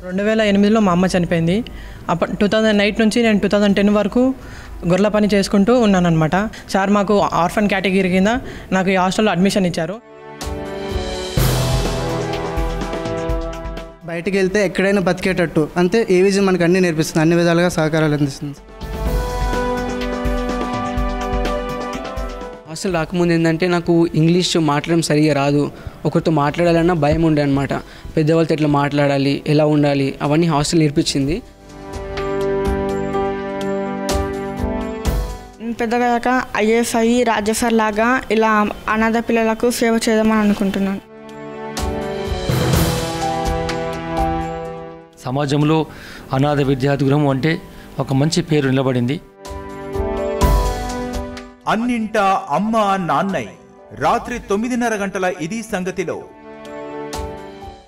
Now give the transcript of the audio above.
2008లో మా అమ్మ చనిపోయింది. 2008 నుంచి నేను 2010 వరకు గొర్రెల పని చేసుకుంటూ ఉన్నానన్నమాట. సార్ మాకు ఆర్ఫన్ కేటగిరీ కింద నాకు ఈ హాస్టల్లో అడ్మిషన్ ఇచ్చారు. బయటికి వెళ్తే ఎక్కడైనా బతికేటట్టు అంతే ఏవిజీ మనకు అన్నీ నేర్పిస్తుంది, అన్ని విధాలుగా సహకారాలు అందిస్తుంది. హాస్టల్ రాకముందు ఏంటంటే నాకు ఇంగ్లీష్ మాట్లాడడం సరిగా రాదు. ఒకరితో మాట్లాడాలన్నా భయం ఉండే అనమాట. పెద్దవాళ్ళతో ఎట్లా మాట్లాడాలి, ఎలా ఉండాలి అవన్నీ హాస్టల్ నేర్పించింది. పెద్దగా ఐఏఎస్ అయ్యి రాజ్యసర్ లాగా ఇలా అనాథ పిల్లలకు సేవ చేద్దామని అనుకుంటున్నాను. సమాజంలో అనాథ విద్యార్థి అంటే ఒక మంచి పేరు నిలబడింది. అన్నింటా అమ్మ నాన్నై రాత్రి 9:30 గంటల ఇది సంగతిలో